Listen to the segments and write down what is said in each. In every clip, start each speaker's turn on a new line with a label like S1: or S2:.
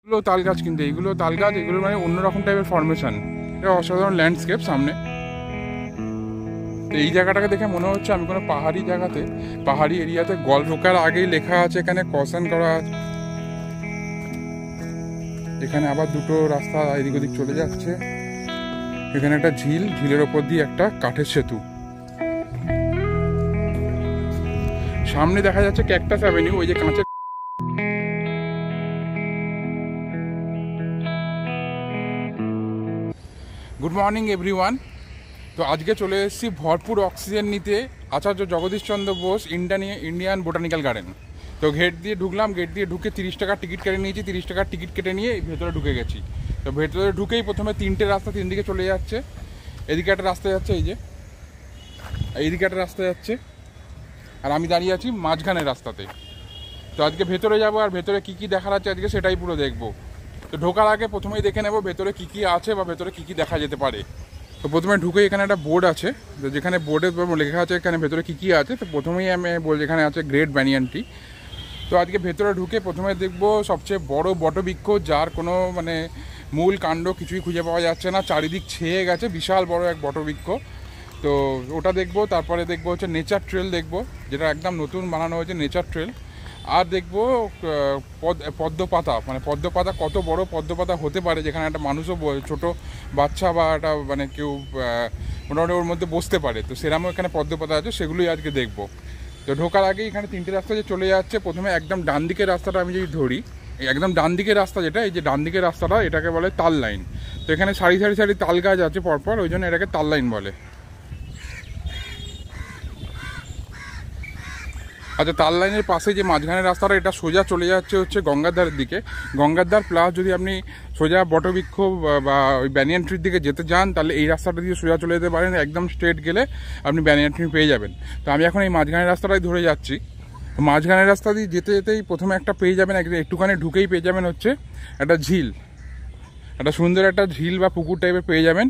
S1: এগুলো তাল গাছ, কিন্তু এইগুলো তাল গাছ, এগুলো মানে অন্যরকম টাইপের ফরমেশন। এটা অসাধারণ ল্যান্ডস্কেপ সামনে। তো এই জায়গাটাকে দেখে মনে হচ্ছে আমি কোনো পাহাড়ি জায়গাতে, পাহাড়ি এরিয়াতে ঢোকার আগেই লেখা আছে এখানে কশন করা আছে। এখানে আবার দুটো রাস্তা এদিক ওদিক চলে যাচ্ছে। এখানে একটা ঝিল, ঝিলের ওপর দিয়ে একটা কাঠের সেতু। সামনে দেখা যাচ্ছে ক্যাকটাস অ্যাভিনিউ, ওই যে কাঁচের। Good morning everyone. তো আজকে চলে এসেছি ভরপুর অক্সিজেন নিতে Acharya Jagadish Chandra Bose Indian botanical garden. তো গেট দিয়ে ঢুকলাম, গেট দিয়ে ঢুকে 30 টাকার টিকিট কেটে নিয়েছি। 30 টাকার টিকিট কেটে নিয়ে ভেতরে ঢুকে গেছি। তো ভেতরে ঢুকেই প্রথমে 3টে রাস্তা 3 দিকে চলে যাচ্ছে। এদিকে একটা রাস্তা যাচ্ছে, এই যে এইদিকে একটা রাস্তা যাচ্ছে, আর আমি দাঁড়িয়ে আছি মাঝখানের রাস্তাতে। তো আজকে ভেতরে যাবো, আর ভেতরে কী কী দেখার আছে আজকে সেটাই পুরো দেখবো। তো ঢোকার আগে প্রথমেই দেখে নেবো ভেতরে কী কী আছে বা ভেতরে কী কী দেখা যেতে পারে। তো প্রথমে ঢুকে এখানে একটা বোর্ড আছে, তো যেখানে বোর্ডে লেখা আছে এখানে ভেতরে কী কী আছে। তো প্রথমেই আমি বলছি এখানে আছে গ্রেট ব্যানিয়ান ট্রি। তো আজকে ভেতরে ঢুকে প্রথমে দেখবো সবচেয়ে বড় বটবৃক্ষ, যার কোনো মানে মূল কাণ্ড কিছুই খুঁজে পাওয়া যাচ্ছে না, চারিদিক ছেয়ে গেছে, বিশাল বড় এক বটবৃক্ষ। তো ওটা দেখবো। তারপরে দেখবো হচ্ছে নেচার ট্রেল দেখবো, যেটা একদম নতুন বানানো হয়েছে নেচার ট্রেল। আর দেখবো পদ্মপাতা, মানে পদ্মপাতা কত বড় পদ্মপাতা হতে পারে, যেখানে একটা মানুষও ছোট বাচ্চা বা একটা মানে কেউ মোটামুটি ওর মধ্যে বসতে পারে। তো সেরকমও এখানে পদ্মপাতা আছে, সেগুলোই আজকে দেখবো। তো ঢোকার আগেই এখানে 3টে রাস্তা যে চলে যাচ্ছে। প্রথমে একদম ডান দিকের রাস্তাটা আমি যদি ধরি, একদম ডান দিকের রাস্তা যেটা, এই যে ডান দিকের রাস্তাটা, এটাকে বলে তাল লাইন। তো এখানে সারি সারি সারি তাল গাছ আছে পরপর, ওই জন্য এটাকে তাল লাইন বলে। আচ্ছা, তাল লাইনের পাশে যে মাঝখানের রাস্তাটা, এটা সোজা চলে যাচ্ছে হচ্ছে গঙ্গার দিকে। গঙ্গার প্লাস যদি আপনি সোজা বটবৃক্ষ বা ওই ব্যানিয়ান ট্রির দিকে যেতে চান, তাহলে এই রাস্তাটা দিয়ে সোজা চলে যেতে পারেন। একদম স্ট্রেট গেলে আপনি ব্যানিয়ান ট্রি পেয়ে যাবেন। তো আমি এখন এই মাঝখানের রাস্তাটাই ধরে যাচ্ছি। তো মাঝখানের রাস্তা দিয়ে যেতে যেতেই প্রথমে একটা পেয়ে যাবেন, একটুখানি ঢুকেই পেয়ে যাবেন হচ্ছে একটা ঝিল, একটা সুন্দর একটা ঝিল বা পুকুর টাইপের পেয়ে যাবেন।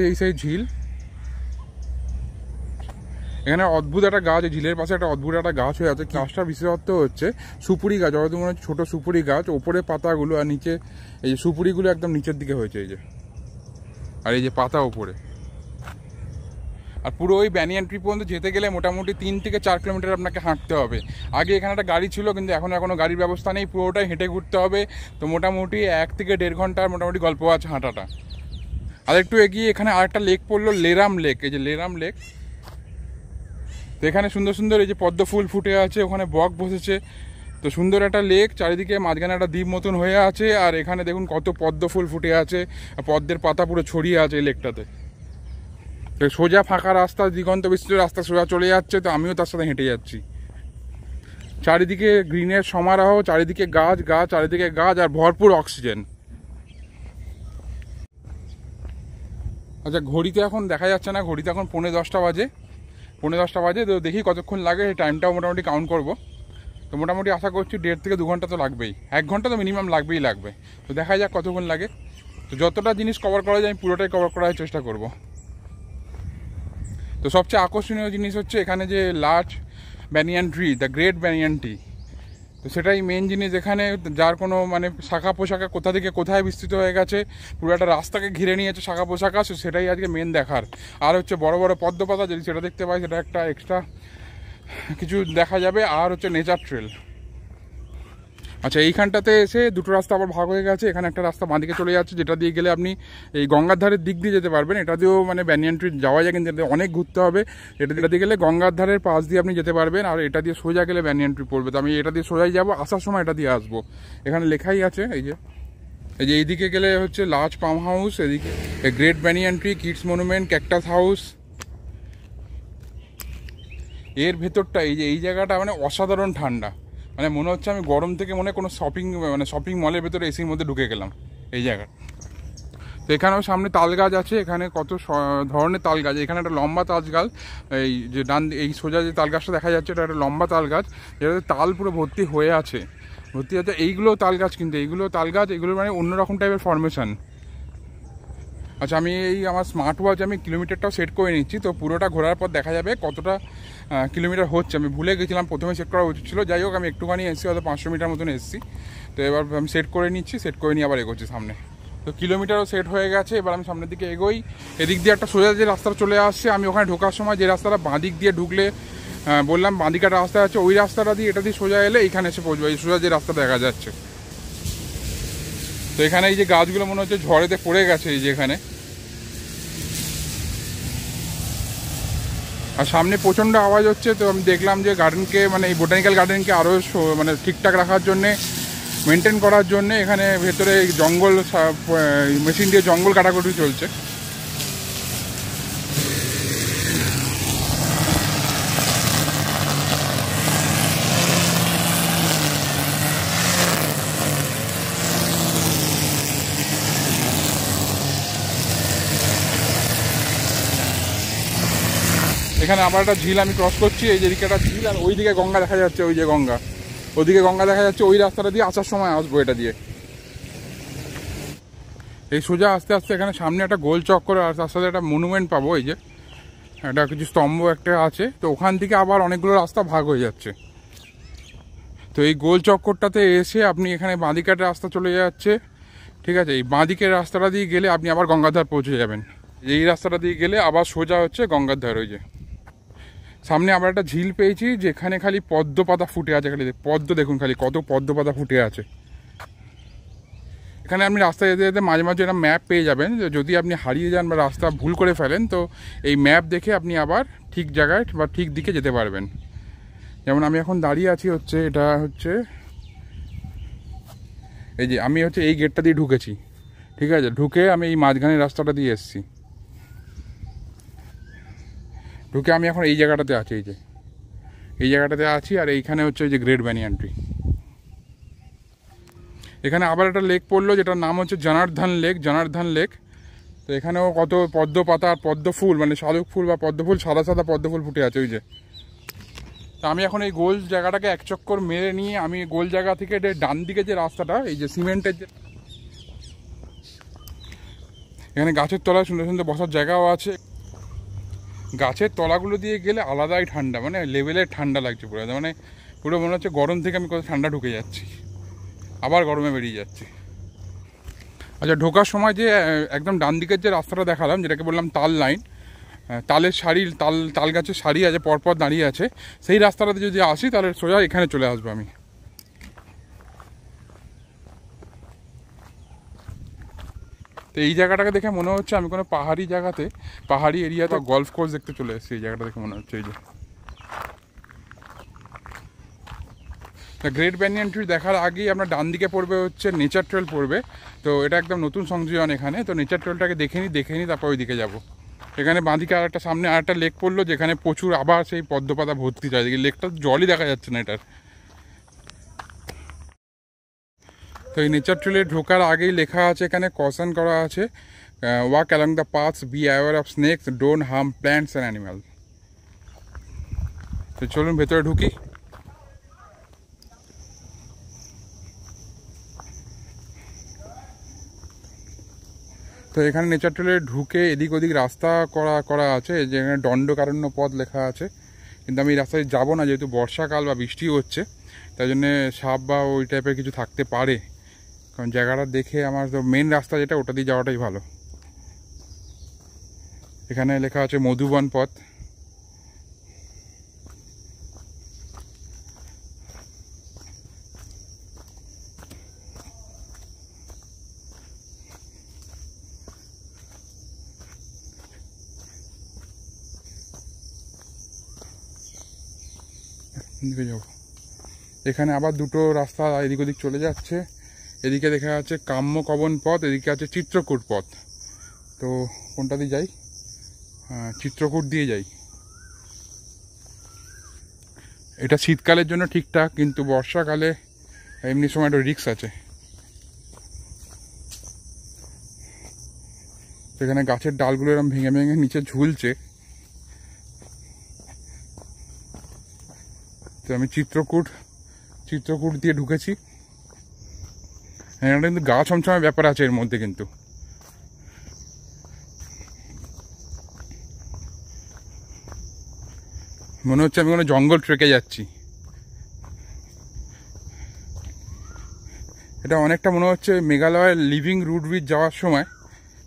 S1: এই সেই ঝিল, এখানে অদ্ভুত একটা গাছ, ঝিলের পাশে একটা অদ্ভুত একটা গাছ হয়ে আছে। গাছটার বিশেষত্ব হচ্ছে সুপুরি গাছ, হয়তো মনে হচ্ছে ছোটো সুপুরি গাছ, ওপরে পাতাগুলো আর নিচে এই যে সুপুরিগুলো একদম নিচের দিকে হয়েছে, এই যে, আর এই যে পাতা ওপরে। আর পুরো ওই ব্যানিয়ান ট্রি পর্যন্ত যেতে গেলে মোটামুটি 3 থেকে 4 কিলোমিটার আপনাকে হাঁটতে হবে। আগে এখানে একটা গাড়ি ছিল, কিন্তু এখন এখনও গাড়ির ব্যবস্থা নেই, পুরোটাই হেঁটে ঘুরতে হবে। তো মোটামুটি 1 থেকে 1.5 ঘন্টার মোটামুটি গল্প আছে হাঁটাটা। আর একটু এগিয়ে এখানে আরেকটা লেক পড়লো, লেরাম লেক। এই যে লেরাম লেক, তো এখানে সুন্দর সুন্দর এই যে পদ্ম ফুল ফুটে আছে, ওখানে বক বসেছে। তো সুন্দর একটা লেক, চারিদিকে মাঝখানে একটা দ্বীপ মতন হয়ে আছে। আর এখানে দেখুন কত পদ্ম ফুল ফুটে আছে, পদ্মের পাতা পুরো ছড়িয়ে আছে এই লেকটাতে। তো সোজা ফাঁকা রাস্তা, দিগন্ত বিস্তৃত রাস্তা সোজা চলে যাচ্ছে। তো আমিও তার সাথে হেঁটে যাচ্ছি। চারিদিকে গ্রিনের সমারোহ, চারিদিকে গাছ গাছ, চারিদিকে গাছ, আর ভরপুর অক্সিজেন। আচ্ছা, ঘড়িতে এখন দেখা যাচ্ছে না, ঘড়িতে এখন 9:45 বাজে। 9:45 বাজে। তো দেখি কতক্ষণ লাগে, এই টাইমটাও মোটামুটি কাউন্ট করবো। তো মোটামুটি আশা করছি 1.5 থেকে 2 ঘন্টা তো লাগবেই, 1 ঘন্টা তো মিনিমাম লাগবে। তো দেখা যাক কতক্ষণ লাগে। তো যতটা জিনিস কভার করা যায় আমি পুরোটাই কভার করার চেষ্টা করব। তো সবচেয়ে আকর্ষণীয় জিনিস হচ্ছে এখানে যে large banyan tree, the great banyan tree. তো সেটাই মেন জিনিস এখানে, যার কোনো মানে শাখা পোশাখা কোথা থেকে কোথায় বিস্তৃত হয়ে গেছে, পুরো একটা রাস্তাকে ঘিরে নিয়েছে শাখা পোশাখা। সেটাই আজকে মেন দেখার। আর হচ্ছে বড় বড় পদ্মপাতা, যদি সেটা দেখতে পাই সেটা একটা এক্সট্রা কিছু দেখা যাবে। আর হচ্ছে নেচার ট্রেল। আচ্ছা, এইখানটাতে এসে দুটো রাস্তা আবার ভাগ হয়ে গেছে। এখানে একটা রাস্তা বাঁদিকে চলে যাচ্ছে, যেটা দিয়ে গেলে আপনি এই গঙ্গার ধারের দিক দিয়ে যেতে পারবেন। এটা দিয়েও মানে ব্যানিয়ান ট্রি যাওয়া যায়, কিন্তু অনেক ঘুরতে হবে। এটা দিয়ে গেলে গঙ্গার ধারের পাশ দিয়ে আপনি যেতে পারবেন, আর এটা দিয়ে সোজা গেলে ব্যানিয়ান ট্রি পড়বে। তো আমি এটা দিয়ে সোজাই যাবো, আসার সময় এটা দিয়ে আসবো। এখানে লেখাই আছে, এই যে এইদিকে গেলে হচ্ছে লার্জ পাম হাউস, এদিকে great banyan tree, kids monument, cactus house. এর ভেতরটা এই জায়গাটা মানে অসাধারণ ঠান্ডা, মানে মনে হচ্ছে আমি গরম থেকে কোনো শপিং মলের ভেতরে এসির মধ্যে ঢুকে গেলাম এই জায়গা। তো এখানেও সামনে তাল গাছ আছে, এখানে কত ধরনের তাল গাছ। এখানে একটা লম্বা তাল গাছ, এই যে এই সোজা যে তাল গাছটা দেখা যাচ্ছে, এটা একটা লম্বা তাল গাছ, যেটাতে তাল পুরো ভর্তি হয়ে আছে। এইগুলো তাল গাছ, কিন্তু এইগুলো তাল গাছ, এগুলো মানে অন্যরকম টাইপের ফরমেশন। আচ্ছা, আমি এই আমার স্মার্ট ওয়াচ আমি কিলোমিটারটাও সেট করে নিচ্ছি, তো পুরোটা ঘোরার পর দেখা যাবে কতটা কিলোমিটার হচ্ছে। আমি ভুলে গেছিলাম, প্রথমে সেট করা উচিত ছিল। যাই হোক, আমি একটুখানি এসেছি, হয়তো 500 মিটার মতন এসেছি। তো এবার আমি সেট করে নিচ্ছি, সেট করে নিয়ে আবার এগোচ্ছি সামনে। তো কিলোমিটারও সেট হয়ে গেছে, এবার আমি সামনের দিকে এগোই। এদিক দিয়ে একটা সোজা যে রাস্তাটা চলে আসছে, আমি ওখানে ঢোকার সময় যে রাস্তাটা বাঁদিক দিয়ে ঢুকলে বললাম বাঁদিকে একটা রাস্তা আছে, ওই রাস্তাটা দিয়ে এটা দিয়ে সোজা এলে এইখানে এসে পৌঁছবো। এই সোজা যে রাস্তা দেখা যাচ্ছে, তো এখানে এই যে গাছগুলো মনে হচ্ছে ঝড়েতে পড়ে গেছে, এই যে এখানে। আর সামনে প্রচণ্ড আওয়াজ হচ্ছে, তো আমি দেখলাম যে গার্ডেনকে, মানে এই বোটানিক্যাল গার্ডেনকে আরও মানে ঠিকঠাক রাখার জন্যে, মেনটেন করার জন্যে এখানে ভেতরে জঙ্গল মেশিন দিয়ে জঙ্গল কাটাকুটি চলছে। এখানে আবার একটা ঝিল আমি ক্রস করছি, এই যেদিকে একটা ঝিল, আর ওইদিকে গঙ্গা দেখা যাচ্ছে, ওই যে গঙ্গা, ওদিকে গঙ্গা দেখা যাচ্ছে। ওই রাস্তাটা দিয়ে আসার সময় আসবো এটা দিয়ে। এই সোজা আস্তে আস্তে এখানে সামনে একটা গোল চক্কর, আর তার সাথে একটা মনুমেন্ট পাবো। এই যে একটা কিছু স্তম্ভ একটা আছে, তো ওখান থেকে আবার অনেকগুলো রাস্তা ভাগ হয়ে যাচ্ছে। তো এই গোল চক্করটাতে এসে আপনি এখানে বাঁদিকের রাস্তা চলে যাচ্ছে, ঠিক আছে। এই বাঁদিকের রাস্তাটা দিয়ে গেলে আপনি আবার গঙ্গাধার পৌঁছে যাবেন। এই রাস্তাটা দিয়ে গেলে আবার সোজা হচ্ছে গঙ্গার ধার। ওই যে সামনে আবার একটা ঝিল পেয়েছি, যেখানে খালি পদ্ম পাতা ফুটে আছে। খালি পদ্ম দেখুন, খালি কত পদ্ম পাতা ফুটে আছে। এখানে আপনি রাস্তায় যেতে যেতে মাঝে মাঝে একটা ম্যাপ পেয়ে যাবেন। যদি আপনি হারিয়ে যান বা রাস্তা ভুল করে ফেলেন, তো এই ম্যাপ দেখে আপনি আবার ঠিক জায়গায় বা ঠিক দিকে যেতে পারবেন। যেমন আমি এখন দাঁড়িয়ে আছি, হচ্ছে এটা হচ্ছে এই যে আমি হচ্ছে এই গেটটা দিয়ে ঢুকেছি, ঠিক আছে। ঢুকে আমি এই মাঝখানের রাস্তাটা দিয়ে এসেছি, ঢুকে আমি এখন এই জায়গাটাতে আছি। এই যে এই জায়গাটাতে আছি, আর এইখানে হচ্ছে ওই যে গ্রেট ব্যানিয়ান ট্রি। এখানে আবার একটা লেক পড়লো, যেটার নাম হচ্ছে জনার্দন লেক, জনার্দন লেক। তো এখানেও কত পদ্ম পাতা আর পদ্ম ফুল, মানে শালুক ফুল বা পদ্ম ফুল, সাদা সাদা পদ্ম ফুল ফুটে আছে। ওই যে, তো আমি এখন এই গোল জায়গাটাকে এক চক্কর মেরে নিয়ে আমি গোল জায়গা থেকে ডান দিকে যে রাস্তাটা, এই যে সিমেন্টের যে, এখানে গাছের তলায় সুন্দর সুন্দর বসার জায়গাও আছে। গাছের তলাগুলো দিয়ে গেলে আলাদাই ঠান্ডা, মানে লেভেলের ঠান্ডা লাগছে পুরো। মানে পুরো মনে হচ্ছে গরম থেকে আমি কত ঠান্ডা ঢুকে যাচ্ছি, আবার গরমে বেরিয়ে যাচ্ছি। আচ্ছা, ঢোকার সময় যে একদম ডান দিকের যে রাস্তাটা দেখালাম, যেটাকে বললাম তাল লাইন, তালের সারি, তাল গাছের সারি আছে, পরপর দাঁড়িয়ে আছে, সেই রাস্তাটাতে যদি আসি তাহলে সোজা এখানে চলে আসবো আমি। তো এই জায়গাটাকে দেখে মনে হচ্ছে আমি কোনো পাহাড়ি জায়গাতে, পাহাড়ি এরিয়াতে গলফ কোর্স দেখতে চলে এসেছি। এই জায়গাটা দেখে মনে হচ্ছে এই যে গ্রেট ব্যানিয়ান ট্রি দেখার আগেই আপনার ডান দিকে পড়বে হচ্ছে নেচার ট্রেল পড়বে। তো এটা একদম নতুন সংযোজন এখানে। তো নেচার ট্রেলটাকে দেখে নিই, তারপর ওই দিকে যাবো। এখানে বাঁদিকে আর একটা সামনে আর একটা লেক পড়লো, যেখানে প্রচুর আবার সেই পদ্মপাতা ভর্তি চারিদিকে। লেকটা জলই দেখা যাচ্ছে না এটার। তো এই নেচার ট্রেলে ঢোকার আগেই লেখা আছে, এখানে কশন করা আছে, walk along the paths, be aware of snake's, don't harm plants and animal. তো চলুন ভেতরে ঢুকি। তো এখানে নেচার ট্রেলে ঢুকে এদিক ওদিক রাস্তা করা আছে, যেখানে দণ্ডকারণ্য পথ লেখা আছে। কিন্তু আমি এই রাস্তায় যাবো না, যেহেতু বর্ষাকাল বা বৃষ্টি হচ্ছে, তাই জন্যে সাপ বা ওই টাইপের কিছু থাকতে পারে। কারণ জায়গাটা দেখে আমার তো মেন রাস্তা যেটা, ওটা দিয়ে যাওয়াটাই ভালো। এখানে লেখা আছে মধুবন পথ। এখানে আবার দুটো রাস্তা এদিক ওদিক চলে যাচ্ছে। এদিকে দেখা যাচ্ছে কাম্যকবন পথ, এদিকে আছে চিত্রকূট পথ। তো কোনটা দিয়ে যাই? চিত্রকূট দিয়ে যাই। এটা শীতকালের জন্য ঠিকঠাক, কিন্তু বর্ষাকালে এমনি সময় একটা রিস্ক আছে। এখানে গাছের ডালগুলো এরকম ভেঙে ভেঙে নিচে ঝুলছে। তো আমি চিত্রকূট দিয়ে ঢুকেছি। হ্যাঁ, কিন্তু গা ছমছমের ব্যাপার আছে এর মধ্যে। কিন্তু মনে হচ্ছে আমি কোনো জঙ্গল ট্রেকে যাচ্ছি। এটা অনেকটা মনে হচ্ছে মেঘালয়ের লিভিং রুট ব্রিজ যাওয়ার সময়,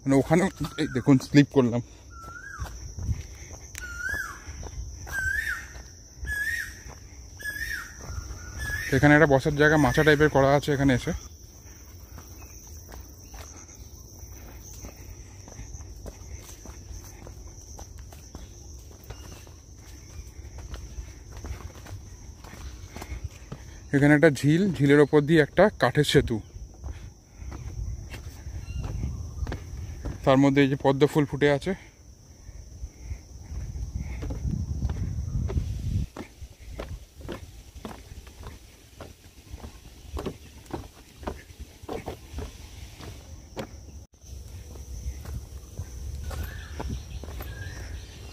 S1: মানে ওখানে এই দেখুন স্লিপ করলাম। এখানে একটা বসার জায়গা মাচা টাইপের করা আছে এখানে এসে। এখানে একটা ঝিল, ঝিলের ওপর দিয়ে একটা কাঠের সেতু, তার মধ্যে এই যে পদ্ম ফুল ফুটে আছে।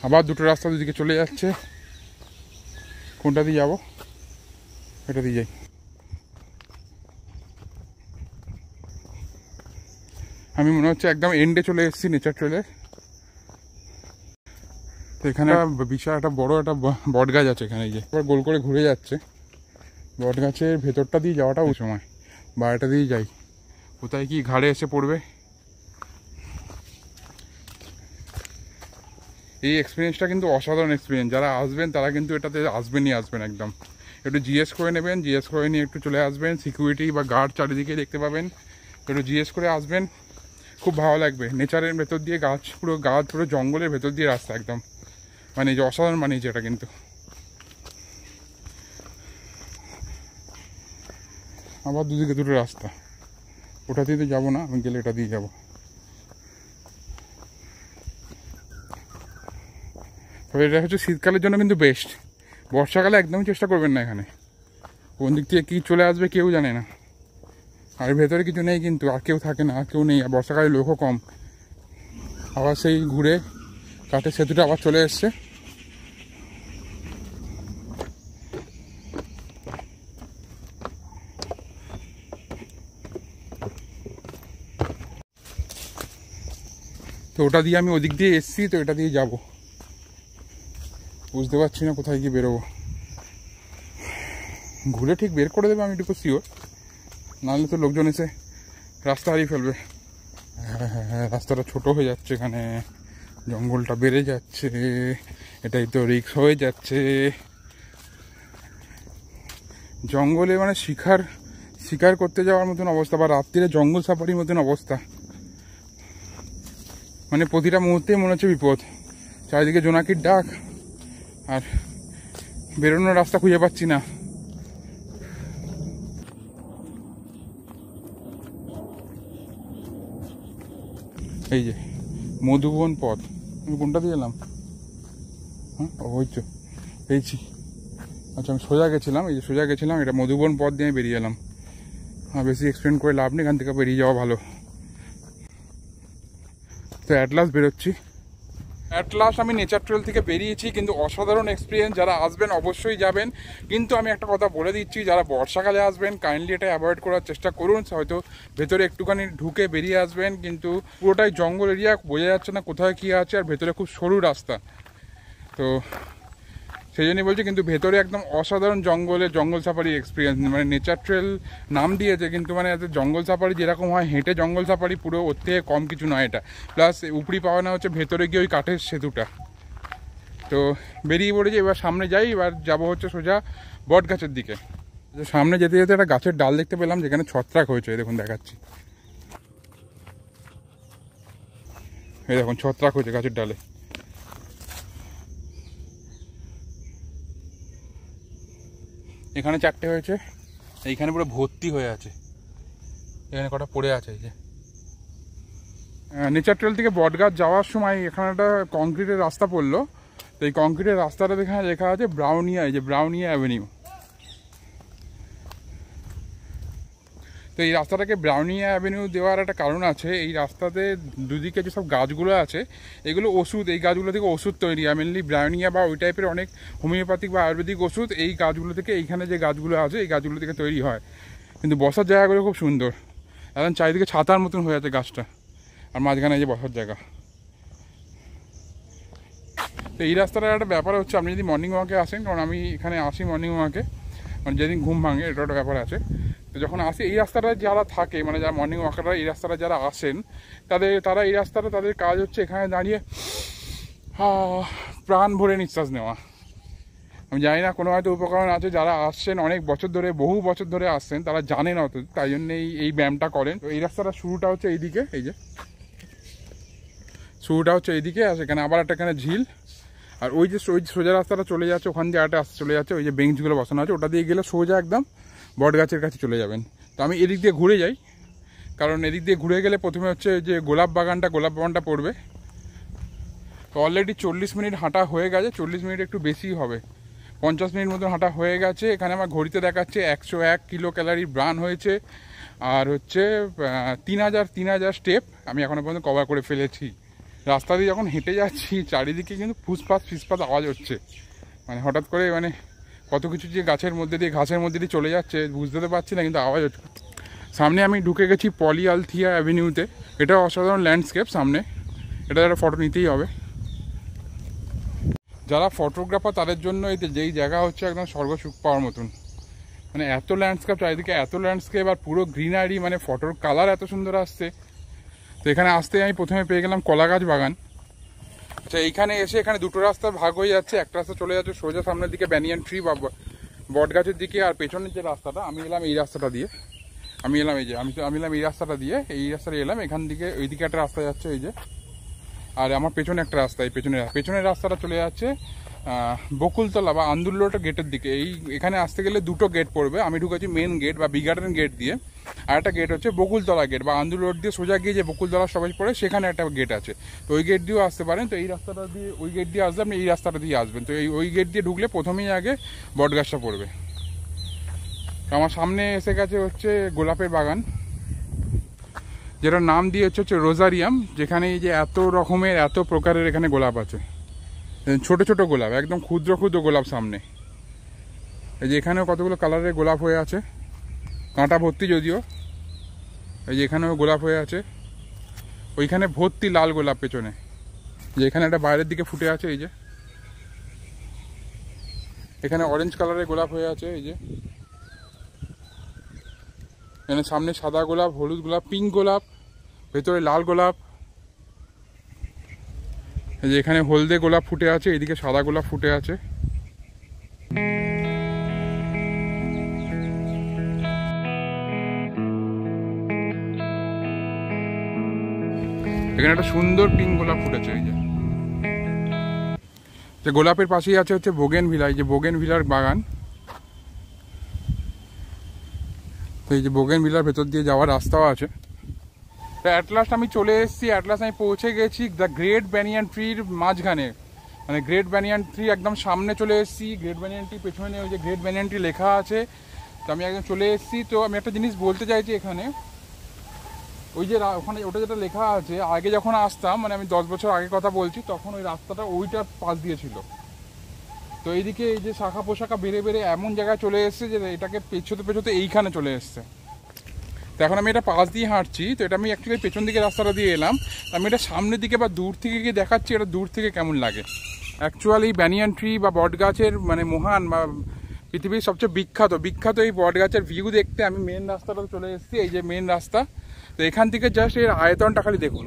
S1: আবার দুটো রাস্তা দুদিকে চলে যাচ্ছে, কোনটা দিয়ে যাবো? এটা দিয়ে যাই। আমি মনে হচ্ছে একদম এন্ডে চলে এসেছি নেচার ট্রেলের। তো এখানে বিশাল একটা বড় একটা বট গাছ আছে এখানে, এই যে এবার গোল করে ঘুরে যাচ্ছে। বট গাছের ভেতরটা দিয়ে যাওয়াটা ওই সময়, বাইরেটা দিয়ে যাই, কোথায় কি ঘাড়ে এসে পড়বে। এই এক্সপিরিয়েন্সটা কিন্তু অসাধারণ এক্সপিরিয়েন্স। যারা আসবেন তারা কিন্তু এটাতে আসবেনই আসবেন। একদম একটু জিএস করে নেবেন, জিএস করে নিয়ে একটু চলে আসবেন। সিকিউরিটি বা গার্ড চারিদিকে দেখতে পাবেন, একটু জিএস করে আসবেন, খুব ভালো লাগবে। নেচারের ভেতর দিয়ে গাছ, পুরো জঙ্গলের ভেতর দিয়ে রাস্তা একদম, মানে যে অসাধারণ বানিয়েছে এটা কিন্তু। আবার দুদিকে দুটো রাস্তা, ওটা দিয়ে তো যাবো না, আমি গেলে এটা দিয়ে যাবো। তবে এটা হচ্ছে শীতকালের জন্য কিন্তু বেস্ট, বর্ষাকালে একদমই চেষ্টা করবেন না। এখানে কোন দিক থেকে কী চলে আসবে কেউ জানে না, আর ভেতরে কিছু নেই কিন্তু, আর কেউ থাকে না, আর কেউ নেই, আর বর্ষাকালে লোকও কম। আবার সেই ঘুরে কাঠের সেতুটা আবার চলে এসছে। তো ওটা দিয়ে আমি ওদিক দিয়ে এসছি, তো এটা দিয়ে যাব। বুঝতে পারছি না কোথায় গিয়ে বেরোবো। ঘুরে ঠিক বের করে দেবে আমি এটুকু শিওর, নাহলে তো লোকজন এসে রাস্তা হারিয়ে ফেলবে। হ্যাঁ হ্যাঁ হ্যাঁ, রাস্তাটা ছোট হয়ে যাচ্ছে, এখানে জঙ্গলটা বেড়ে যাচ্ছে, এটাই তো রিস্ক হয়ে যাচ্ছে। জঙ্গলে মানে শিকার করতে যাওয়ার মতন অবস্থা, বা রাত্রিরে জঙ্গল সাফারির মতন অবস্থা। মানে প্রতিটা মুহূর্তেই মনে হচ্ছে বিপদ, চারিদিকে জোনাকির ডাক, আর বেরোনোর রাস্তা খুঁজে পাচ্ছি না। এই যে মধুবন পথ, আমি কোনটা দিয়ে এলাম? হ্যাঁ ওই তো পেয়েছি। আচ্ছা আমি সোজা গেছিলাম, এই যে সোজা গেছিলাম, এটা মধুবন পথ দিয়ে আমি বেরিয়ে এলাম। বেশি এক্সপ্লেন করে লাভ নেই, এখান থেকে বেরিয়ে যাওয়া ভালো। তো অ্যাট লাস্ট বেরোচ্ছি। অ্যাট লাস্ট আমি নেচার ট্রেল থেকে বেরিয়েছি, কিন্তু অসাধারণ এক্সপিরিয়েন্স। যারা আসবেন অবশ্যই যাবেন, কিন্তু আমি একটা কথা বলে দিচ্ছি, যারা বর্ষাকালে আসবেন কাইন্ডলি এটা অ্যাভয়েড করার চেষ্টা করুন। হয়তো ভেতরে একটুখানি ঢুকে বেরিয়ে আসবেন, কিন্তু পুরোটাই জঙ্গল এরিয়া, বোঝা যাচ্ছে না কোথায় কী আছে, আর ভেতরে খুব সরু রাস্তা। তো সেই জন্যই বলছি, কিন্তু ভেতরে একদম অসাধারণ জঙ্গল সাফারি এক্সপিরিয়েন্স। মানে নেচার ট্রেল নাম দিয়েছে, কিন্তু মানে জঙ্গল সাফারি যেরকম হয় হেঁটে জঙ্গল সাফারি, পুরো ওর থেকে কম কিছু নয় এটা। প্লাস উপরি পাওয়ানো হচ্ছে ভেতরে গিয়ে ওই কাঠের সেতুটা। তো বেরিয়ে পড়েছি, এবার সামনে যাই। এবার যাবো হচ্ছে সোজা বট গাছের দিকে। সামনে যেতে যেতে একটা গাছের ডাল দেখতে পেলাম, যেখানে ছত্রাক হয়েছে। দেখুন দেখাচ্ছি, এই দেখুন ছত্রাক হয়েছে গাছের ডালে। এখানে 4টে হয়েছে, এইখানে পুরো ভর্তি হয়ে আছে, এখানে কটা পড়ে আছে। এই যে নেচার ট্রেল থেকে বটগাছ যাওয়ার সময় এখানে একটা কংক্রিটের রাস্তা পড়লো। তো এই কংক্রিটের রাস্তাটা এখানে লেখা আছে ব্রাউনিয়া, এই যে ব্রাউনিয়া অ্যাভিনিউ। তো এই রাস্তাটাকে ব্রাউনিয়া অ্যাভিনিউ দেওয়ার একটা কারণ আছে। এই রাস্তাতে দুদিকে যেসব গাছগুলো আছে এগুলো ওষুধ, এই গাছগুলো থেকে ওষুধ তৈরি হয়। মেনলি ব্রাউনিয়া বা ওই টাইপের অনেক হোমিওপ্যাথিক বা আয়ুর্বেদিক ওষুধ এই গাছগুলো থেকে, এইখানে যে গাছগুলো আছে এই গাছগুলো থেকে তৈরি হয়। কিন্তু বসার জায়গাগুলো খুব সুন্দর, এখন চারিদিকে ছাতার মতন হয়ে আছে গাছটা, আর মাঝখানে এই যে বসার জায়গা। তো এই রাস্তাটার একটা ব্যাপার হচ্ছে, আপনি যদি মর্নিং ওয়াকে আসেন, কারণ আমি এখানে আসি মর্নিং ওয়াকে, মানে যেদিন ঘুম ভাঙে, এটা একটা ব্যাপার আছে। তো যখন আসি এই রাস্তাটা যারা থাকে, মানে যারা মর্নিং ওয়াকাররা এই রাস্তাটা যারা আসেন, তারা এই রাস্তাটা, তাদের কাজ হচ্ছে এখানে দাঁড়িয়ে প্রাণ ভরে নিঃশ্বাস নেওয়া। আমি জানি না, কোনো হয়তো উপকরণ আছে, যারা আসছেন অনেক বছর ধরে, বহু বছর ধরে আসছেন, তারা জানেন অত, তাই জন্য এই ব্যায়ামটা করেন। তো এই রাস্তাটা শুরুটা হচ্ছে এইদিকে, এই যে শুরুটা হচ্ছে এইদিকে, আর সেখানে আবার একটা এখানে ঝিল, আর ওই যে সোজা রাস্তাটা চলে যাচ্ছে, ওখান দিয়ে একটা চলে যাচ্ছে, ওই যে বেঞ্চগুলো বসানো আছে, ওটা দিয়ে গেলে সোজা একদম বট গাছের কাছে চলে যাবেন। তো আমি এদিক দিয়ে ঘুরে যাই, কারণ এদিক দিয়ে ঘুরে গেলে প্রথমে হচ্ছে যে গোলাপ বাগানটা পড়বে। তো অলরেডি 40 মিনিট হাঁটা হয়ে গেছে, 40 মিনিট একটু বেশি হবে, 50 মিনিট মতো হাঁটা হয়ে গেছে। এখানে আমার ঘড়িতে দেখাচ্ছে 101 কিলো ক্যালোরি বার্ন হয়েছে, আর হচ্ছে 3000 স্টেপ আমি এখনো পর্যন্ত কভার করে ফেলেছি। রাস্তা দিয়ে যখন হেঁটে যাচ্ছি, চারিদিকে কিন্তু ফিসফাস আওয়াজ হচ্ছে, মানে হঠাৎ করে মানে কত কিছু যে ঘাসের মধ্যে দিয়ে চলে যাচ্ছে বুঝতে তো পারছি না, কিন্তু আওয়াজ হচ্ছে। সামনে আমি ঢুকে গেছি পলি আলথিয়া অ্যাভিনিউতে, এটা অসাধারণ ল্যান্ডস্কেপ সামনে, এটা একটা ফটো নিতেই হবে। যারা ফটোগ্রাফার তাদের জন্য যেই জায়গা হচ্ছে একদম স্বর্গসুখ পাওয়ার মতন, মানে এত ল্যান্ডস্কেপ, চারিদিকে এত ল্যান্ডস্কেপ, আর পুরো গ্রিনারি, মানে ফটোর কালার এত সুন্দর আসছে। তো এখানে আসতে আমি প্রথমে পেয়ে গেলাম কলা গাছ বাগান। আচ্ছা, এইখানে এসে এখানে দুটো রাস্তা ভাগ হয়ে যাচ্ছে, একটা রাস্তা চলে যাচ্ছে সোজা সামনের দিকে ব্যানিয়ান ট্রি বা বট গাছের দিকে, আর পেছনের যে রাস্তাটা, আমি এলাম এই রাস্তাটা দিয়ে, আমি এলাম এই রাস্তাটা দিয়ে, এই রাস্তাটা এলাম, এখান থেকে ওইদিকে একটা রাস্তা যাচ্ছে এই যে, আর আমার পেছনে একটা রাস্তা, এই পেছনের রাস্তাটা চলে যাচ্ছে বকুলতলা বা আন্দুল্লোটা গেটের দিকে। এখানে আসতে গেলে দুটো গেট পড়বে, আমি ঢুকেছি মেন গেট বা বিগার্ডেন গেট দিয়ে, আর একটা গেট হচ্ছে বকুলতলা গেট বা আন্দুল রোড দিয়ে সোজা গিয়ে যে বকুলতলা স্টপেজ পড়ে, সেখানে একটা গেট আছে। তো ওই গেট দিয়েও আসতে পারেন। তো এই রাস্তাটা দিয়ে, ওই গেট দিয়ে আসলে আপনি এই রাস্তাটা দিয়ে আসবেন। তো ওই গেট দিয়ে ঢুকলে প্রথমেই আগে বটগাছটা পড়বে। আমার সামনে এসে গেছে হচ্ছে গোলাপের বাগান, যেটার নাম দিয়ে হচ্ছে রোজারিয়াম, যেখানে এই যে এত রকমের এত প্রকারের এখানে গোলাপ আছে, ছোট ছোট গোলাপ, একদম ক্ষুদ্র ক্ষুদ্র গোলাপ সামনে। এই যে এখানেও কতগুলো কালারের গোলাপ হয়ে আছে, কাঁটা ভর্তি যদিও। এই যে এখানেও গোলাপ হয়ে আছে, ওইখানে ভর্তি লাল গোলাপ পেছনে, যে এখানে একটা বাইরের দিকে ফুটে আছে, এই যে এখানে অরেঞ্জ কালারের গোলাপ হয়ে আছে, এই যে এখানে সামনে সাদা গোলাপ, হলুদ গোলাপ, পিঙ্ক গোলাপ, ভেতরে লাল গোলাপ। এই যে এখানে হলদে গোলাপ ফুটে আছে, এইদিকে সাদা গোলাপ ফুটে আছে। এখানে একটা সুন্দর পিঙ্ক গোলাপ ফুটেছে। এই যে গোলাপের পাশেই আছে হচ্ছে বোগেনভিলা, এই যে বোগেনভিলার বাগান। তো এই যে বোগেনভিলার ভেতর দিয়ে যাওয়ার রাস্তাও আছে। তো অ্যাট লাস্ট আমি চলে এসেছি, আমি পৌঁছে গেছি দ্য গ্রেট ব্যানিয়ান ট্রির মাঝখানে, মানে গ্রেট ব্যানিয়ান ট্রি একদম সামনে চলে এসেছি। গ্রেট ব্যানিয়ান ট্রি পেছনে ওই যে গ্রেট ব্যানিয়ান ট্রি লেখা আছে। তো আমি একদম চলে এসেছি। তো আমি একটা জিনিস বলতে চাইছি, এখানে ওই যে ওখানে ওটা যেটা লেখা আছে, আগে যখন আসতাম, মানে আমি 10 বছর আগে কথা বলছি, তখন ওই রাস্তাটা ওইটার পাশ দিয়ে ছিল। তো এইদিকে এই যে শাখা পোশাখা বেড়ে বেড়ে এমন জায়গায় চলে এসছে যে এটাকে পেছোতে এইখানে চলে এসছে। তো এখন আমি এটা পাশ দিয়ে হাঁটছি। তো এটা আমি অ্যাকচুয়ালি পেছন দিকে রাস্তাটা দিয়ে এলাম, আমি এটা সামনের দিকে বা দূর থেকে গিয়ে দেখাচ্ছি এটা দূর থেকে কেমন লাগে। অ্যাকচুয়ালি ব্যানিয়ান ট্রি বা বট গাছের মানে মহান বা পৃথিবীর সবচেয়ে বিখ্যাত এই বট গাছের ভিউ দেখতে আমি মেন রাস্তাটা চলে এসেছি। এই যে মেন রাস্তা। তো এখান থেকে জাস্ট এর আয়তনটা খালি দেখুন,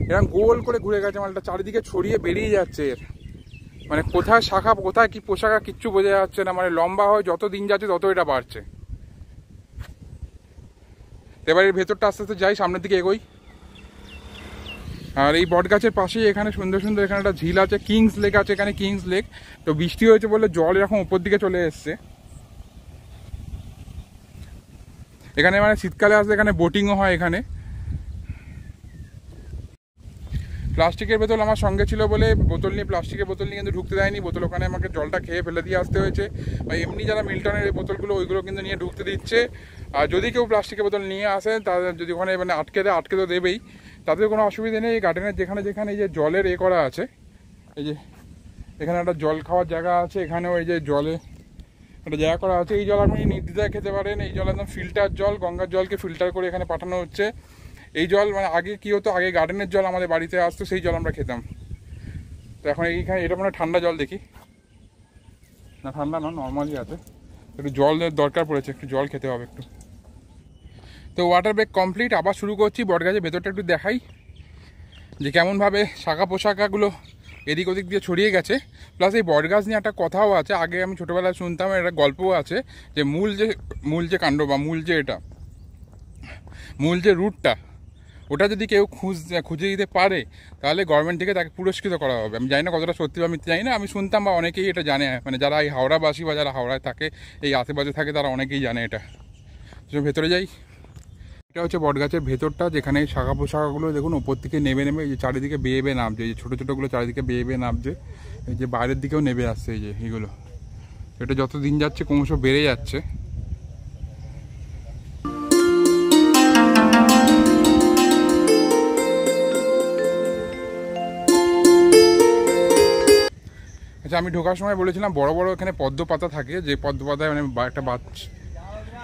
S1: এরকম গোল করে ঘুরে গেছে, মালটা চারিদিকে ছড়িয়ে বেরিয়ে যাচ্ছে। এর মানে কোথায় শাখা কোথায় কি পোশাকা কিচ্ছু বোঝা যাচ্ছে না, মানে লম্বা হয় যত দিন যাচ্ছে তত এটা বাড়ছে। এবার এর ভেতরটা আস্তে আস্তে যাই, সামনের দিকে এগোই। আর এই বট গাছের পাশেই এখানে সুন্দর সুন্দর এখানে একটা ঝিল আছে, কিংস লেক আছে এখানে, কিংস লেক। তো বৃষ্টি হয়েছে বলে জল এরকম উপর দিকে চলে এসছে। এখানে মানে শীতকালে আসলে এখানে বোটিংও হয়। এখানে প্লাস্টিকের বোতল আমার সঙ্গে ছিল বলে প্লাস্টিকের বোতল নিয়ে কিন্তু ঢুকতে দেয়নি। বোতল ওখানে আমাকে জলটা খেয়ে ফেলে দিয়ে আসতে হয়েছে। বা এমনি যারা মিল্টনের এই বোতলগুলো ওইগুলো কিন্তু নিয়ে ঢুকতে দিচ্ছে। আর যদি কেউ প্লাস্টিকের বোতল নিয়ে আসে, তাদের যদি ওখানে মানে আটকে তো দেবেই, তাদের কোনো অসুবিধা নেই। এই গার্ডেনের যেখানে এই যে জলের করা আছে, এই যে এখানে একটা জল খাওয়ার জায়গা আছে, এখানেও এই যে জলে একটা জায়গা করা আছে। এই জল আপনি নির্দ্বিধায় খেতে পারেন। এই জল একদম ফিল্টার জল, গঙ্গার জলকে ফিল্টার করে এখানে পাঠানো হচ্ছে। এই জল মানে আগে কি হতো, আগে গার্ডেনের জল আমাদের বাড়িতে আসতো, সেই জল আমরা খেতাম। তো এখন এইখানে এটা মানে ঠান্ডা জল দেখি না, ঠান্ডা না, নর্মালই আছে। একটু জলের দরকার পড়েছে, একটু জল খেতে হবে একটু। তো ওয়াটার ব্রেক কমপ্লিট, আবার শুরু করছি। বটগাছের ভেতরটা একটু দেখাই যে কেমনভাবে শাখা পোশাকাগুলো এদিক ওদিক দিয়ে ছড়িয়ে গেছে। প্লাস এই বটগাছ নিয়ে একটা কথাও আছে, আগে আমি ছোটোবেলায় শুনতাম, একটা গল্পও আছে যে মূল যে কাণ্ড বা মূল যে রুটটা, ওটা যদি কেউ খুঁজে দিতে পারে তাহলে গভর্নমেন্ট থেকে তাকে পুরস্কৃত করা হবে। আমি জানি না কতটা সত্যি, আমি জানি না, আমি শুনতাম বা অনেকেই এটা জানে, মানে যারা এই হাওড়াবাসী বা যারা হাওড়ায় থাকে, এই আশেপাশে থাকে, তারা অনেকেই জানে এটা। ভেতরে যাই। এটা হচ্ছে বটগাছের ভেতরটা, যেখানে শাখা পোশাকাগুলো দেখুন উপর থেকে নেমে এই যে চারিদিকে বেয়ে নামছে, এই যে ছোটো ছোটোগুলো চারিদিকে বেয়ে নামছে, এই যে বাইরের দিকেও নেমে আসছে এই যে এইগুলো। এটা যত দিন যাচ্ছে ক্রমশ বেড়ে যাচ্ছে। আচ্ছা, আমি ঢোকার সময় বলেছিলাম বড় বড় এখানে পদ্ম পাতা থাকে, যে পদ্ম পাতায় মানে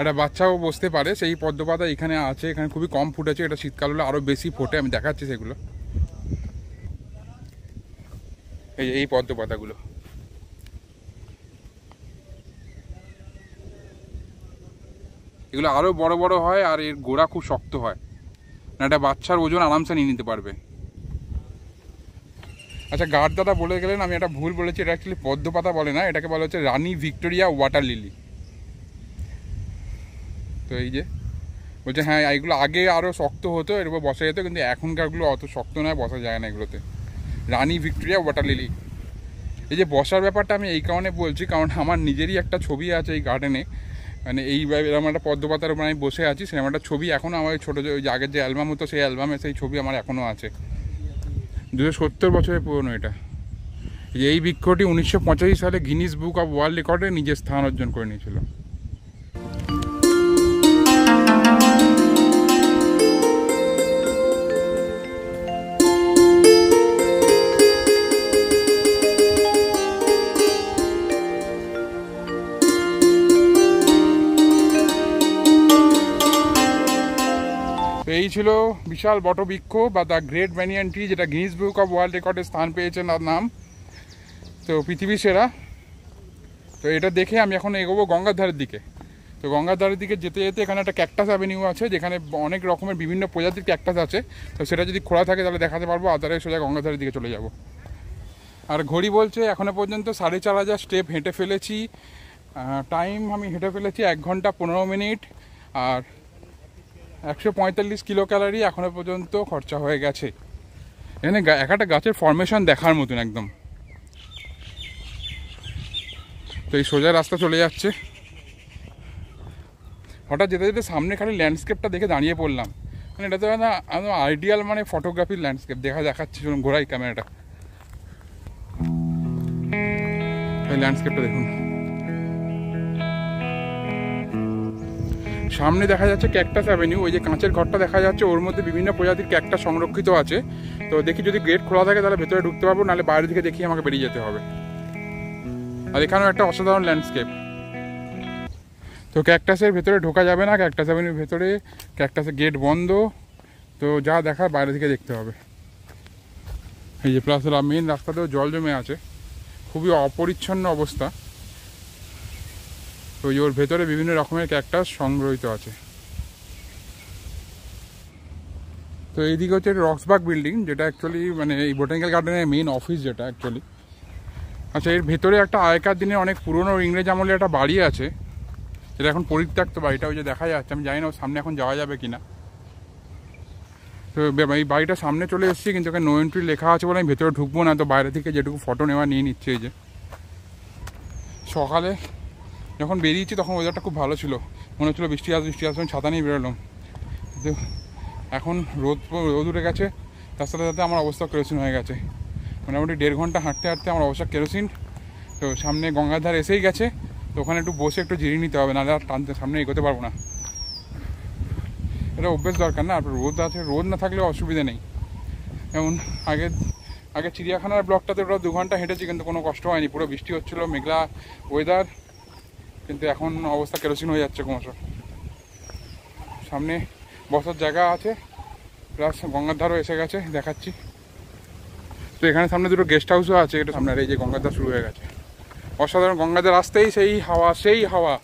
S1: একটা বাচ্চাও বসতে পারে, সেই পদ্ম পাতা এখানে আছে। এখানে খুবই কম ফুটেছে, এটা শীতকাল হলে আরও বেশি ফোটে, আমি দেখাচ্ছি সেগুলো। এই পদ্ম পাতাগুলো এগুলো আরও বড় বড় হয়, আর এর গোড়া খুব শক্ত হয়, না একটা বাচ্চার ওজন আরামসে নিয়ে নিতে পারবে। আচ্ছা, গার্ড দাদা বলে গেলেন আমি একটা ভুল বলেছি, এটা অ্যাকচুয়ালি পদ্ম পাতা বলে না, এটাকে বলা হচ্ছে রানী ভিক্টোরিয়া ওয়াটার লিলি। তো এই যে বলছে হ্যাঁ এইগুলো আগে আরও শক্ত হতো, এর উপর বসা যেত, কিন্তু এখনকারগুলো অত শক্ত নয়, বসা যায় না এগুলোতে। রানী ভিক্টোরিয়া ওয়াটার লিলি। এই যে বসার ব্যাপারটা আমি এই কারণে বলছি, কারণ আমার নিজেরই একটা ছবি আছে এই গার্ডেনে, মানে এরকম একটা পদ্ম পাতার উপর আমি বসে আছি, সেরকম একটা ছবি এখনও আমার ছোটো ওই যে আগের যে অ্যালবাম হতো, সেই অ্যালবামে সেই ছবি আমার এখনও আছে। 270 বছরের পুরনো এটা। এই বৃক্ষটি 1985 সালে গিনিস বুক অফ ওয়ার্ল্ড রেকর্ডে নিজের স্থান অর্জন করে নিয়েছিল। এই ছিল বিশাল বটবৃক্ষ বা দ্য গ্রেট ব্যানিয়ান ট্রি, যেটা গিনিস বুক অফ ওয়ার্ল্ড রেকর্ডে স্থান পেয়েছে নাম, তো পৃথিবীর সেরা। তো এটা দেখে আমি এখন এগোবো গঙ্গার ধারের দিকে। তো গঙ্গার ধারের দিকে যেতে যেতে এখানে একটা ক্যাকটাস অ্যাভিনিউ আছে, যেখানে অনেক রকমের বিভিন্ন প্রজাতির ক্যাকটাস আছে। তো সেটা যদি খোলা থাকে তাহলে দেখাতে পারবো, আদারে সোজা গঙ্গার ধারের দিকে চলে যাব। আর ঘড়ি বলছে এখনও পর্যন্ত 4,500 স্টেপ হেঁটে ফেলেছি। টাইম আমি হেঁটে ফেলেছি 1 ঘন্টা 15 মিনিট, আর 145 কিলো ক্যালোরি এখনও পর্যন্ত খরচা হয়ে গেছে। এখানে একটা গাছের ফরমেশন দেখার মতন একদম। তো এই সোজা রাস্তা চলে যাচ্ছে। হঠাৎ যেতে যেতে সামনে খালি ল্যান্ডস্কেপটা দেখে দাঁড়িয়ে পড়লাম, মানে এটা তো না আইডিয়াল মানে ফটোগ্রাফির ল্যান্ডস্কেপ দেখাচ্ছে। ঘোরাই ক্যামেরাটা, এই ল্যান্ডস্কেপটা দেখুন। সামনে দেখা যাচ্ছে ক্যাকটাস অ্যাভিনিউ, ওই যে কাঁচের ঘরটা দেখা যাচ্ছে, ওর মধ্যে বিভিন্ন প্রজাতির ক্যাকটাস সংরক্ষিত আছে। তো দেখি যদি গেট খোলা থাকে তাহলে ভেতরে ঢুকতে পারবো, নাহলে বাইরে দিকে দেখি আমাকে বেরিয়ে যেতে হবে। আর এখানেও একটা অসাধারণ ল্যান্ডস্কেপ। তো ক্যাকটাসের ভেতরে ঢোকা যাবে না, ক্যাকটাস অ্যাভিনিউর ভেতরে ক্যাকটাসের গেট বন্ধ। তো যা দেখার বাইরে থেকে দেখতে হবে। এই যে প্লাস মেন রাস্তাতেও জল জমে আছে, খুবই অপরিচ্ছন্ন অবস্থা। তো ওর ভেতরে বিভিন্ন রকমের ক্যাকটাস সংগ্রহিত আছে। তো এইদিকে হচ্ছে রক্সবার্গ বিল্ডিং, যেটা অ্যাকচুয়ালি মানে এই বোটানিক্যাল গার্ডেনের মেন অফিস যেটা অ্যাকচুয়ালি। আচ্ছা, এর ভেতরে একটা আগেকার দিনের অনেক পুরনো ইংরেজ আমলের একটা বাড়ি আছে, যেটা এখন পরিত্যক্ত বাড়িটা, ওই যে দেখা যাচ্ছে। আমি জানি না ওর সামনে এখন যাওয়া যাবে কিনা। তো এই বাড়িটার সামনে চলে এসেছি, কিন্তু ওখানে নো এন্ট্রি লেখা আছে বলে আমি ভেতরে ঢুকবো না। তো বাইরে থেকে যেটুকু ফটো নেওয়া নিয়ে নিচ্ছে। এই যে সকালে যখন বেরিয়েছি তখন ওয়েদারটা খুব ভালো ছিল, মনে হচ্ছিলো বৃষ্টি আসবে, ছাতা নিয়ে বেরোলাম। কিন্তু এখন রোদ উঠে গেছে, তার সাথে সাথে আমার অবস্থা কেরোসিন হয়ে গেছে। মোটামুটি 1.5 ঘন্টা হাঁটতে হাঁটতে আমার অবস্থা কেরোসিন। তো সামনে গঙ্গার ধার এসেই গেছে, তো ওখানে একটু বসে একটু জিরিয়ে নিতে হবে, নাহলে আর টানতে সামনে এগোতে পারবো না। এটা অভ্যেস দরকার না, আর রোদ আছে, রোদ না থাকলে অসুবিধা নেই। যেমন আগে চিড়িয়াখানার ব্লকটাতে ওরা 2 ঘন্টা হেঁটেছি, কিন্তু কোনো কষ্ট হয়নি, পুরো বৃষ্টি হচ্ছিলো, মেঘলা ওয়েদার। কিন্তু এখন অবস্থা কেরোসিন হয়ে যাচ্ছে ক্রমশ। সামনে বসার জায়গা আছে, প্লাস গঙ্গার ধারও এসে গেছে, দেখাচ্ছি। তো তো এখানে সামনে দুটো গেস্ট হাউসও আছে, এটা সামনে। আর এই যে গঙ্গাধার শুরু হয়ে গেছে, অসাধারণ। গঙ্গাধার আসতেই সেই হাওয়া,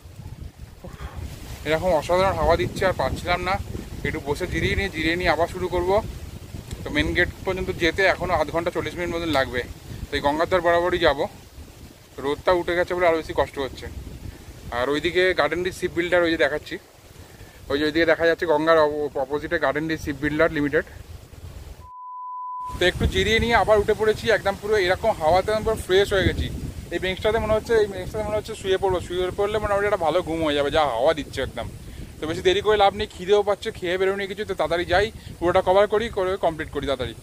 S1: এরকম অসাধারণ হাওয়া দিচ্ছে, আর পাচ্ছিলাম না। একটু বসে জিরিয়ে নিয়ে আবার শুরু করব। তো মেন গেট পর্যন্ত যেতে এখনও আধ ঘন্টা 40 মিনিট মতন লাগবে। তো এই গঙ্গাধার বরাবরই যাবো। রোদটা উঠে গেছে বলে আরও বেশি কষ্ট হচ্ছে। আর ওইদিকে গার্ডেন রিচ শিপ বিল্ডার, ওই যে দেখাচ্ছি, ওইদিকে দেখা যাচ্ছে গঙ্গার অপোজিটে Garden Reach Ship Builder Limited. তো একটু জিরিয়ে নিয়ে আবার উঠে পড়েছি, একদম পুরো এরকম হাওয়াতে পুরো ফ্রেশ হয়ে গেছি। এই বেঞ্চটাতে মনে হচ্ছে শুয়ে পড়লে মোটামুটি একটা ভালো ঘুম হয়ে যাবে, যা হাওয়া দিচ্ছে একদম। তো বেশি দেরি করে লাভ নেই, খিদেও পাচ্ছে, খেয়ে বেরোনি কিছু। তো তাড়াতাড়ি যাই, পুরোটা কভার করে কমপ্লিট করি তাড়াতাড়ি।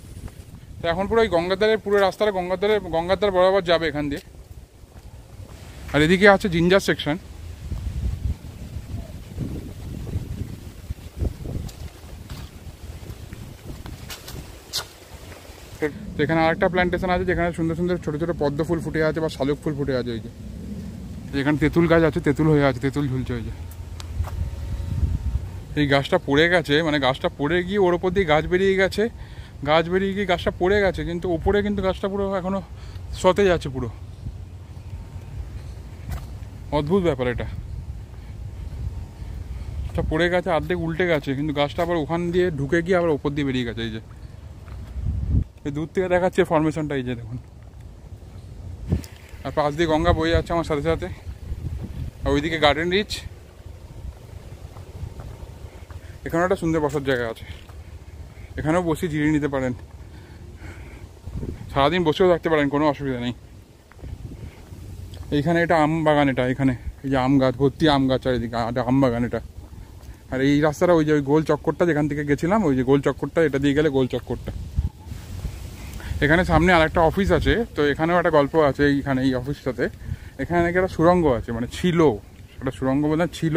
S1: তো এখন পুরো ওই গঙ্গাধারের পুরো রাস্তাটা গঙ্গাধার বরাবর যাবে এখান দিয়ে। আর এদিকে আছে জিঞ্জার সেকশন। তো এখানে আরেকটা প্ল্যান্টেশন আছে, যেখানে সুন্দর সুন্দর ছোটো ছোটো পদ্ম ফুল ফুটে আছে বা শালুক ফুল ফুটে আছে। ওই যে এখানে তেঁতুল গাছ আছে, তেঁতুল হয়ে আছে, তেঁতুল ঝুলছে। ওই যে এই গাছটা পড়ে গেছে, মানে গাছটা পড়ে গিয়ে ওর ওপর দিয়ে গাছ বেরিয়ে গেছে, গাছ বেরিয়ে গিয়ে গাছটা পড়ে গেছে, কিন্তু ওপরে কিন্তু গাছটা পুরো এখনো সতেজ আছে পুরো। অদ্ভুত ব্যাপার এটা পড়ে গেছে, অর্ধেক উল্টে গেছে, কিন্তু গাছটা আবার ওখান দিয়ে ঢুকে গিয়ে আবার ওপর দিয়ে বেরিয়ে গেছে। এই যে এই দূর থেকে দেখাচ্ছে ফরমেশনটা, এই যে দেখুন। আর পাশ দিয়ে গঙ্গা বয়ে যাচ্ছে আমার সাথে সাথে। আর ওইদিকে গার্ডেন রিচ, এখানে একটা সুন্দর বসার জায়গা আছে, এখানেও বসে জিরিয়ে নিতে পারেন, সারাদিন বসেও থাকতে পারেন, কোনো অসুবিধা নেই। এইখানে এটা আম বাগান, এটা এখানে এই যে আম গাছ, ভর্তি আম গাছ চারিদিকে, আম বাগান এটা। আর এই রাস্তাটা ওই যে ওই গোল চক্করটা যেখান থেকে গেছিলাম, ওই যে গোল চক্করটা, এটা দিয়ে গেলে গোল চক্করটা। এখানে সামনে আরেকটা অফিস আছে, তো এখানেও একটা গল্প আছে এইখানে, এই অফিসটাতে। এখানে নাকি একটা সুড়ঙ্গ আছে, মানে ছিল একটা সুড়ঙ্গ বোধহয় ছিল।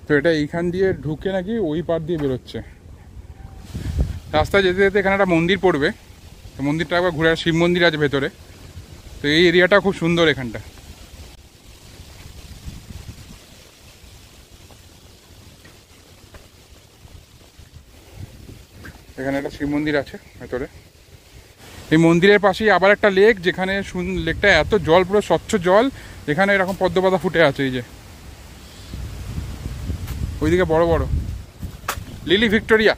S1: তো এটা এইখান দিয়ে ঢুকে নাকি ওই পার দিয়ে বেরোচ্ছে। রাস্তায় যেতে যেতে এখানে একটা মন্দির পড়বে, তো মন্দিরটা একবার ঘুরে, শিব মন্দির আছে ভেতরে। তো এই এরিয়াটা খুব সুন্দর এখানটা। এখানে একটা শিব মন্দির আছে ভেতরে। এই মন্দিরের পাশেই আবার একটা লেক, যেখানে লেকটা এত জল, পুরো স্বচ্ছ জল, যেখানে এরকম পদ্মপাতা ফুটে আছে। এই যে ওইদিকে বড় বড় লিলি ভিক্টোরিয়া।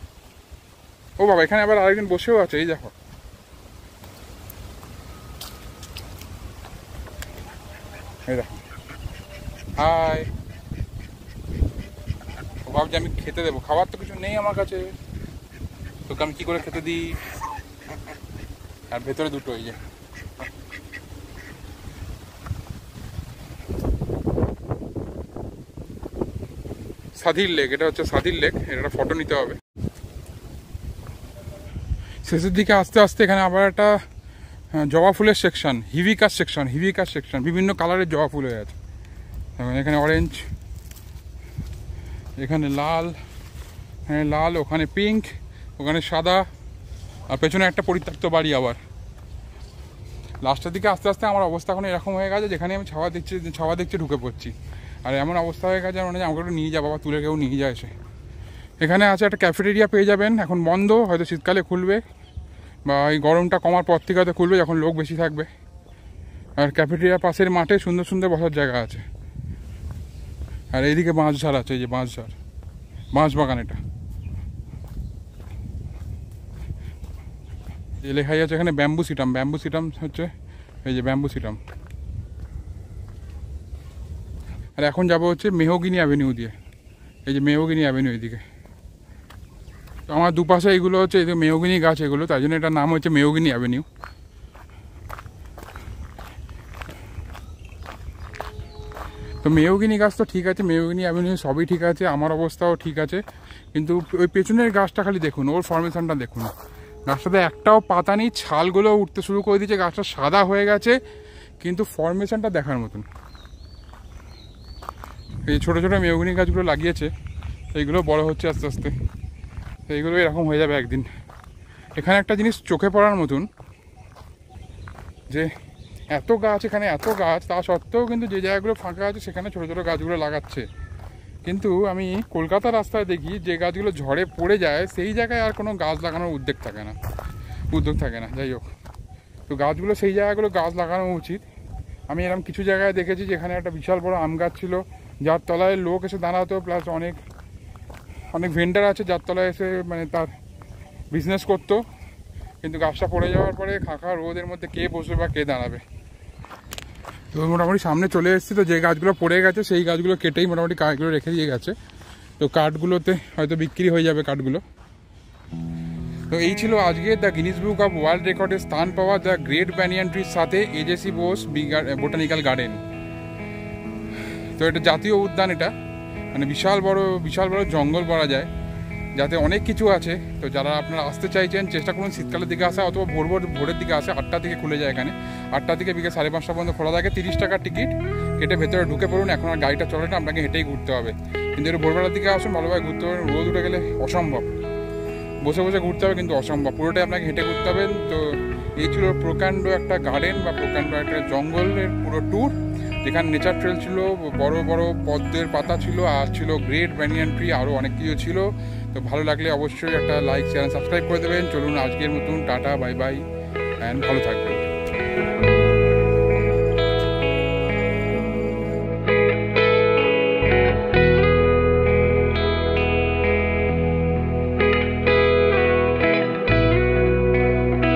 S1: ও বাবা, এখানে আবার আরেকজন বসেও আছে, এই দেখো। এই দেখো, হাই। ও ভাবছি আমি খেতে দেবো, খাবার তো কিছু নেই আমার কাছে, তোকে আমি কি করে খেতে দিই। আর ভেতরে দুটো, এই যে সাধির লেক, এটা হচ্ছে সাধির লেক। এটা ফটো নিতে হবে। শেষের দিকে আস্তে আস্তে এখানে আবার একটা জবা ফুলের সেকশন, হিবিকাস সেকশন, বিভিন্ন কালারের জবা ফুল হয়ে আছে। এখানে অরেঞ্জ, এখানে লাল, ওখানে পিঙ্ক, ওখানে সাদা, আর পেছনে একটা পরিত্যক্ত বাড়ি। আবার লাস্টের দিকে আস্তে আস্তে আমার অবস্থা এখন এরকম হয়ে গেছে, যেখানে আমি ছাওয়া দেখছি ঢুকে পড়ছি। আর এমন অবস্থা হয়ে গেছে মানে আমাকে একটু নিয়ে যাবো, বাবা তুলে কেউ নিয়ে যায় এসে। এখানে আছে একটা ক্যাফেটেরিয়া পেয়ে যাবেন, এখন বন্ধ, হয়তো শীতকালে খুলবে বা এই গরমটা কমার পর থেকে হয়তো খুলবে, যখন লোক বেশি থাকবে। আর ক্যাফেটেরিয়ার পাশের মাঠে সুন্দর সুন্দর বসার জায়গা আছে। আর এইদিকে বাঁশঝাড় আছে, এই যে বাঁশ বাগান। এটা যে লেখাই আছে এখানে ব্যাম্বু সিটাম হচ্ছে এই যে ব্যাম্বু সিটাম। আর এখন যাবো হচ্ছে মেহগিনি অ্যাভিনিউ দিয়ে, এই যে মেহগিনি অ্যাভিনিউ এইদিকে। তো আমার দুপাশে এইগুলো হচ্ছে এই যে মেহগিনি গাছ এগুলো, তাই জন্য এটার নাম হচ্ছে মেহগিনি অ্যাভিনিউ। তো মেহগিনি গাছ তো ঠিক আছে, মেহগিনি অ্যাভিনিউ সবই ঠিক আছে, আমার অবস্থাও ঠিক আছে, কিন্তু ওই পেছনের গাছটা খালি দেখুন, ওর ফরমেশনটা দেখুন। গাছটাতে একটাও পাতা নেই, ছালগুলো উঠতে শুরু করে দিয়েছে, গাছটা সাদা হয়ে গেছে, কিন্তু ফরমেশনটা দেখার মতন। এই ছোটো ছোটো মেহগিনি গাছগুলো লাগিয়েছে, এইগুলো বড় হচ্ছে আস্তে আস্তে, তো এইগুলো এরকম হয়ে যাবে একদিন। এখানে একটা জিনিস চোখে পড়ার মতন, যে এত গাছ, এখানে এত গাছ, তা সত্ত্বেও কিন্তু যে জায়গাগুলো ফাঁকা আছে সেখানে ছোটো ছোটো গাছগুলো লাগাচ্ছে। কিন্তু আমি কলকাতার রাস্তায় দেখি যে গাছগুলো ঝড়ে পড়ে যায়, সেই জায়গায় আর কোনো গাছ লাগানোর উদ্যোগ থাকে না। যাই হোক, তো তো গাছগুলো সেই জায়গাগুলো গাছ লাগানো উচিত। আমি এরকম কিছু জায়গায় দেখেছি যেখানে একটা বিশাল বড় আম গাছ ছিল, যার তলায় লোক এসে দাঁড়াতো, প্লাস অনেক অনেক ভেন্ডার আছে যার তলায় এসে মানে তার বিজনেস করতো, কিন্তু গাছটা পড়ে যাওয়ার পরে খাঁকা রোদের মধ্যে কে বসবে বা কে দাঁড়াবে। তো মোটামুটি সামনে চলে এসেছি, তো যে গাছগুলো পড়ে গেছে সেই গাছগুলো কেটেই মোটামুটি কাঠগুলো রেখে দিয়ে গেছে। তো কাঠগুলোতে হয়তো বিক্রি হয়ে যাবে কাঠগুলো। তো এই ছিল আজকে the Guinness book of world রেকর্ডে স্থান পাওয়া দ্য গ্রেট ব্যানিয়ান ট্রির সাথে এজেসি বোস বোটানিক্যাল গার্ডেন। তো এটা জাতীয় উদ্যান, এটা মানে বিশাল বড় জঙ্গল বলা যায়, যাতে অনেক কিছু আছে। তো যারা আপনারা আসতে চাইছেন চেষ্টা করুন শীতকালের দিকে আসা, অথবা ভোরের দিকে আসে। 8টা থেকে খুলে যায় এখানে, 8টা থেকে বিকেল 5:30 পর্যন্ত খোলা থাকে। 30 টাকার টিকিট কেটে ভেতরে ঢুকে পড়ুন। এখন আর গাড়িটা চলে না, আপনাকে হেঁটেই ঘুরতে হবে, কিন্তু একটু ভোরবেলার দিকে আসুন, ভালোভাবে ঘুরতে পারবেন। রোদ উঠে গেলে অসম্ভব, বসে বসে ঘুরতে হবে কিন্তু অসম্ভব, পুরোটাই আপনাকে হেঁটে ঘুরতে হবে। তো এই ছিল প্রকাণ্ড একটা গার্ডেন বা প্রকাণ্ড একটা জঙ্গলের পুরো ট্যুর, যেখানে নেচার ট্রেল ছিল, বড় বড় পদ্মের পাতা ছিল, আর ছিল গ্রেট ব্যানিয়ান ট্রি, আরও অনেক কিছু ছিল। তো ভালো লাগলে অবশ্যই একটা লাইক শেয়ার সাবস্ক্রাইব করে দেবেন। চলুন আজকের মতন টাটা, বাই বাই, অ্যান্ড ভালো থাকবেন।